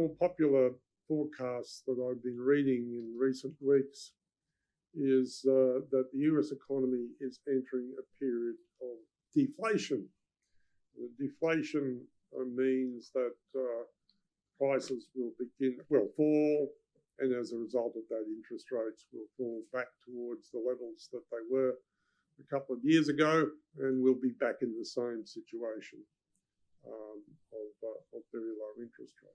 more popular forecasts that I've been reading in recent weeks is that the US economy is entering a period of deflation. Deflation means that prices will fall, and as a result of that, interest rates will fall back towards the levels that they were a couple of years ago, and we'll be back in the same situation of very low interest rates.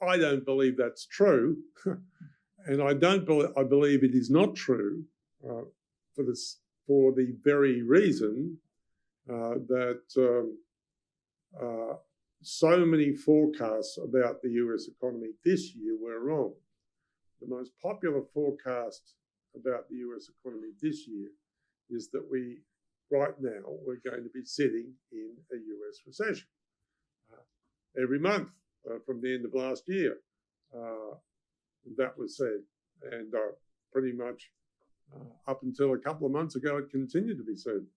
I don't believe that's true, and I believe it is not true for the very reason that so many forecasts about the US economy this year were wrong. The most popular forecast about the US economy this year is that right now, we're going to be sitting in a US recession. Every month from the end of last year, that was said. And pretty much up until a couple of months ago, it continued to be said.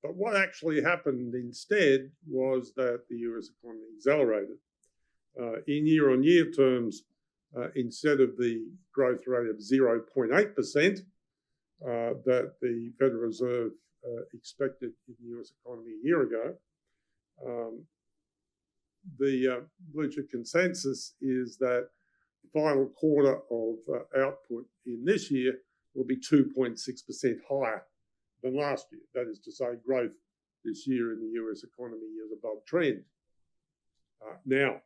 But what actually happened instead was that the US economy accelerated. In year-on-year terms, instead of the growth rate of 0.8% that the Federal Reserve expected in the US economy a year ago, the Blue Chip consensus is that the final quarter of output in this year will be 2.6% higher than last year. That is to say, growth this year in the US economy is above trend. Now,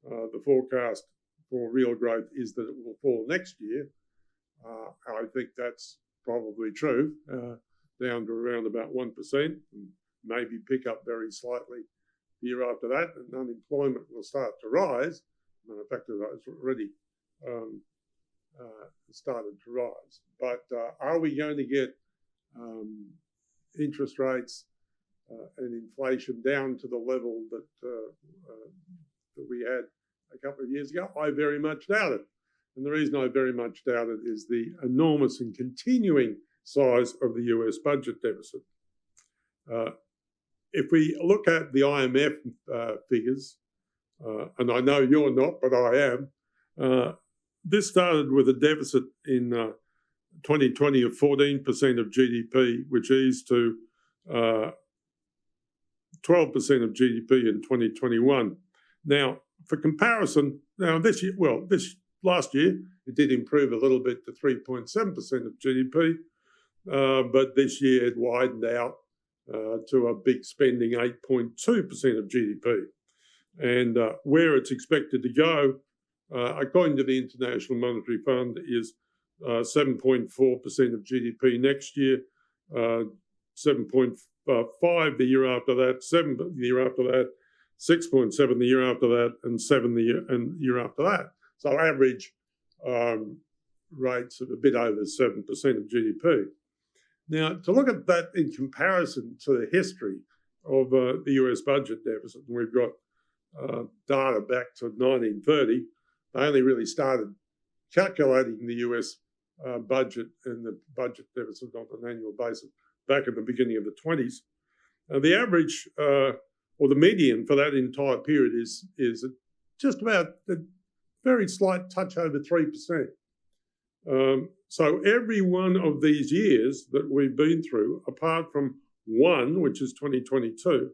the forecast for real growth is that it will fall next year. I think that's probably true, down to around about 1%, and maybe pick up very slightly the year after that, and unemployment will start to rise. Matter of fact, it's already started to rise. But are we going to get interest rates and inflation down to the level that we had a couple of years ago? I very much doubt it. And the reason I very much doubt it is the enormous and continuing size of the US budget deficit. If we look at the IMF figures, and I know you're not, but I am, this started with a deficit in 2020 of 14% of GDP, which eased to 12% of GDP in 2021. Now, for comparison, this last year, it did improve a little bit to 3.7% of GDP, but this year it widened out to a big spending 8.2% of GDP. And where it's expected to go, according to the International Monetary Fund, is 7.4% of GDP next year, 7.5 the year after that, 7 the year after that, 6.7 the year after that, and 7 the year after that. So average rates of a bit over 7% of GDP. Now, to look at that in comparison to the history of the US budget deficit, and we've got data back to 1930, they only really started calculating the US budget and the budget deficit on an annual basis back at the beginning of the 20s. The average or the median for that entire period is just about a very slight touch over 3%. So every one of these years that we've been through, apart from one, which is 2022,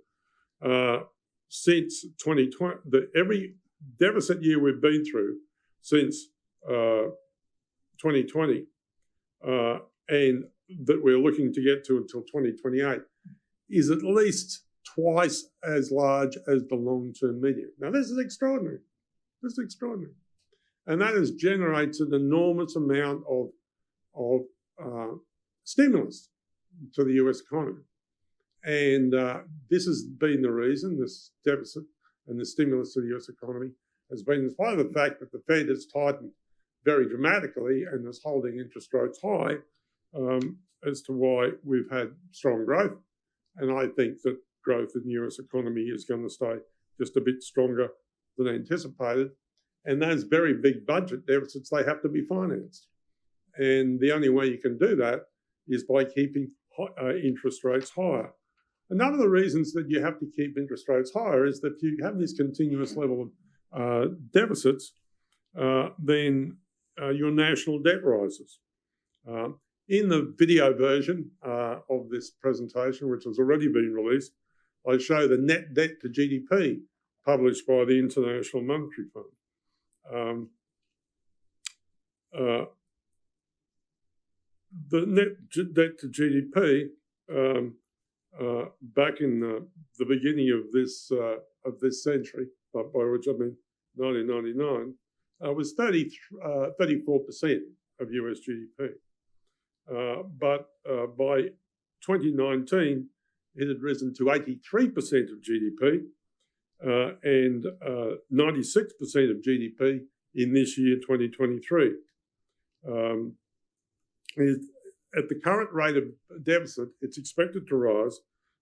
since 2020, every deficit year we've been through since 2020, and that we're looking to get to until 2028, is at least twice as large as the long-term median. Now, this is extraordinary. This is extraordinary. And that has generated an enormous amount of stimulus to the US economy. And this has been the reason, this deficit and the stimulus to the US economy has been, in spite of the fact that the Fed has tightened very dramatically and is holding interest rates high, as to why we've had strong growth. And I think that growth in the US economy is going to stay just a bit stronger than anticipated. And those very big budget deficits, they have to be financed. And the only way you can do that is by keeping interest rates higher. Another of the reasons that you have to keep interest rates higher is that if you have this continuous level of deficits, then your national debt rises. In the video version of this presentation, which has already been released, I show the net debt to GDP published by the International Monetary Fund. The net debt to GDP back in the beginning of this century, by which I mean 1999, was 34% of US GDP. But by 2019, it had risen to 83% of GDP and 96% of GDP in this year, 2023. At the current rate of deficit, it's expected to rise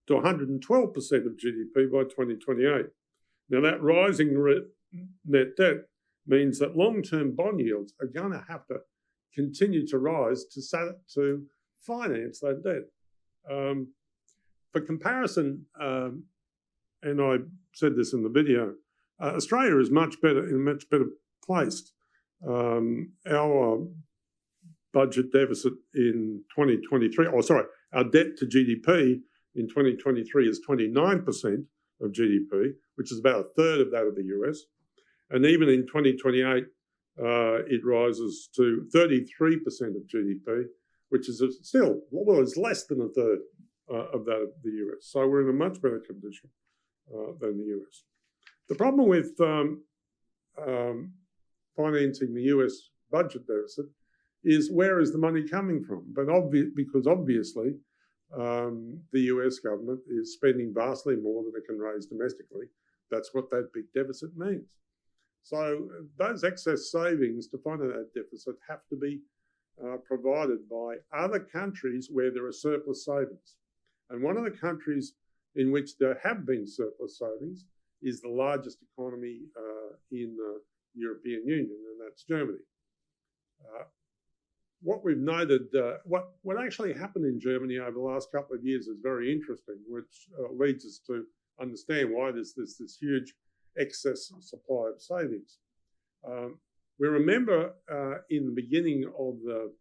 to 112% of GDP by 2028. Now, that rising net debt means that long-term bond yields are going to have to continue to rise to finance that debt. For comparison, and I said this in the video, Australia is much better placed. Our budget deficit in 2023, our debt to GDP in 2023 is 29% of GDP, which is about a third of that of the US. And even in 2028, it rises to 33% of GDP, which is still, well, it's less than a third of that of the US. So we're in a much better condition than the US. The problem with financing the US budget deficit is where is the money coming from? But because obviously the US government is spending vastly more than it can raise domestically. That's what that big deficit means. So those excess savings to finance that deficit have to be provided by other countries where there are surplus savings. And one of the countries in which there have been surplus savings is the largest economy in the European Union, and that's Germany. What we've noted, what actually happened in Germany over the last couple of years is very interesting, which leads us to understand why there's this huge excess supply of savings. We remember in the beginning of the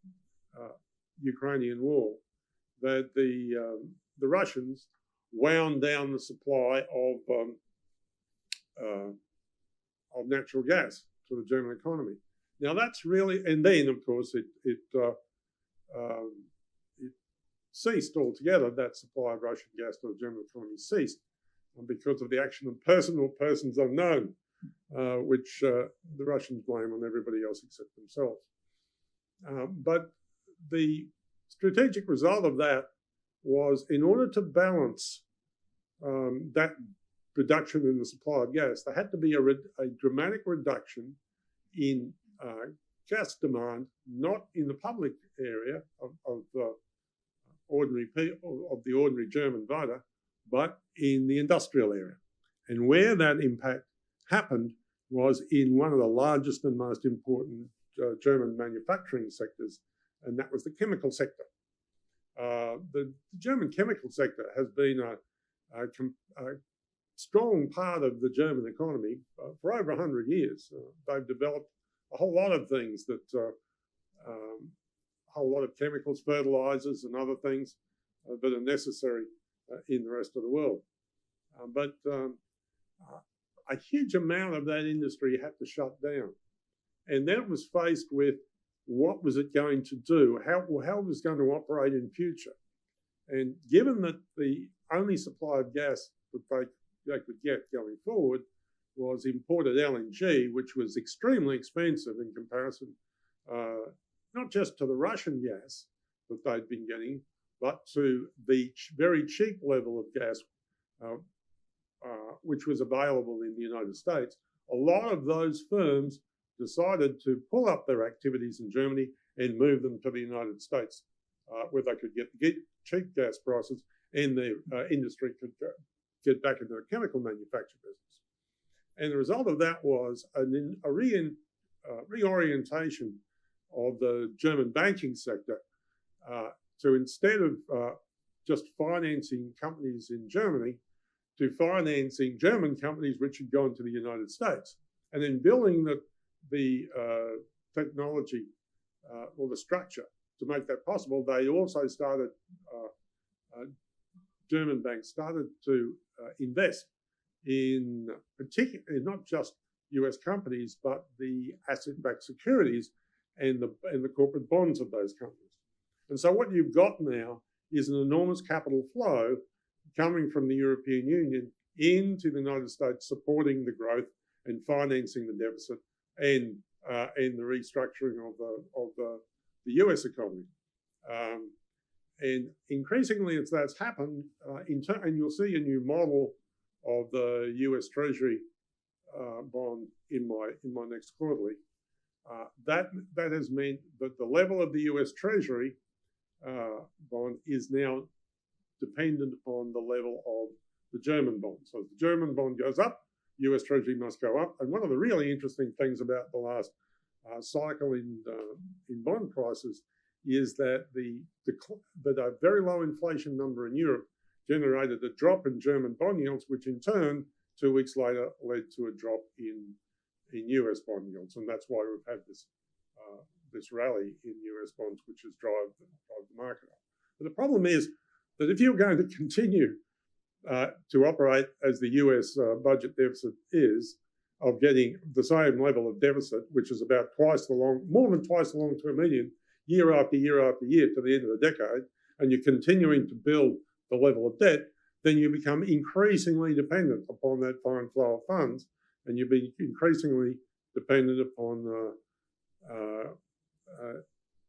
Ukrainian war that the Russians wound down the supply of natural gas to the German economy. Now that's really, and then of course it ceased altogether. That supply of Russian gas to the German economy ceased because of the action of persons unknown, which the Russians blame on everybody else except themselves. But the strategic result of that was, in order to balance that reduction in the supply of gas, there had to be a dramatic reduction in gas demand, not in the public area of the ordinary German voter, but in the industrial area. And where that impact happened was in one of the largest and most important German manufacturing sectors, and that was the chemical sector. The German chemical sector has been a strong part of the German economy for over 100 years. They've developed a whole lot of things that, a whole lot of chemicals, fertilizers and other things that are necessary in the rest of the world. But a huge amount of that industry had to shut down. And then it was faced with what was it going to do, how it was going to operate in future. And given that the only supply of gas that they could get going forward was imported LNG, which was extremely expensive in comparison, not just to the Russian gas that they'd been getting, but to the very cheap level of gas which was available in the United States. A lot of those firms decided to pull up their activities in Germany and move them to the United States, where they could get cheap gas prices and the industry could get back into the chemical manufacture business. And the result of that was a reorientation of the German banking sector to, instead of just financing companies in Germany to financing German companies which had gone to the United States. And then building the technology or the structure to make that possible, they also started, German banks started to invest in particularly not just US companies, but the asset-backed securities and the corporate bonds of those companies. And so what you've got now is an enormous capital flow coming from the European Union into the United States, supporting the growth and financing the deficit and the restructuring of the US economy. And increasingly, as that's happened, and you'll see a new model of the US Treasury bond in my next quarterly. That has meant that the level of the US Treasury bond is now dependent upon the level of the German bond. So if the German bond goes up, US Treasury must go up. And one of the really interesting things about the last cycle in bond prices is that a very low inflation number in Europe generated a drop in German bond yields, which in turn 2 weeks later led to a drop in US bond yields, and that's why we've had this rally in US bonds, which has drive the market up. But the problem is that if you're going to continue to operate as the US budget deficit is, of getting the same level of deficit, which is about more than twice the long-term median, year after year after year to the end of the decade, and you're continuing to build the level of debt, then you become increasingly dependent upon that foreign flow of funds, and you be increasingly dependent upon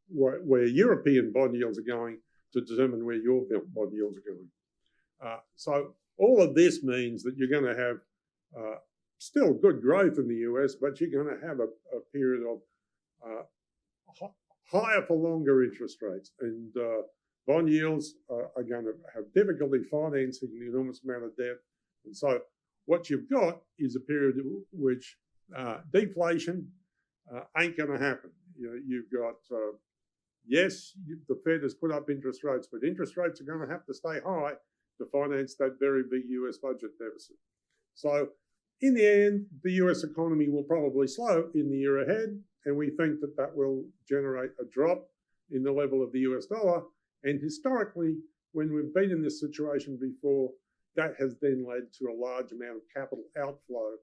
where European bond yields are going to determine where your bond yields are going. So all of this means that you're going to have still good growth in the US, but you're going to have a period of higher for longer interest rates, and bond yields are going to have difficulty financing the enormous amount of debt. And so what you've got is a period in which deflation ain't going to happen. You've got, yes, the Fed has put up interest rates, but interest rates are going to have to stay high to finance that very big US budget deficit. So in the end, the US economy will probably slow in the year ahead, and we think that will generate a drop in the level of the US dollar. And historically, when we've been in this situation before, that has then led to a large amount of capital outflow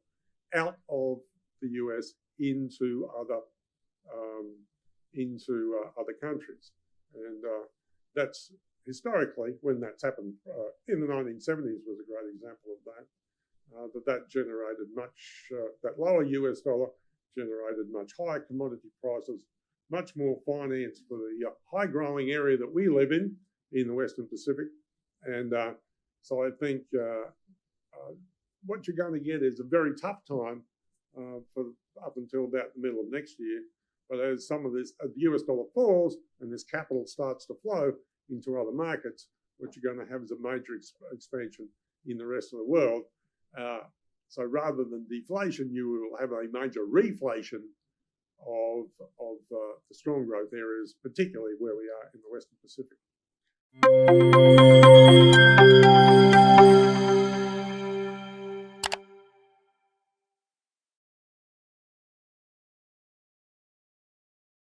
out of the US into other countries. And that's historically, when that's happened, in the 1970s was a great example of that. That generated that lower US dollar generated much higher commodity prices, much more finance for the high growing area that we live in the Western Pacific. And so I think what you're going to get is a very tough time up until about the middle of next year. But as the US dollar falls and this capital starts to flow into other markets, what you're going to have is a major expansion in the rest of the world. So rather than deflation, you will have a major reflation of the strong growth areas, particularly where we are in the Western Pacific.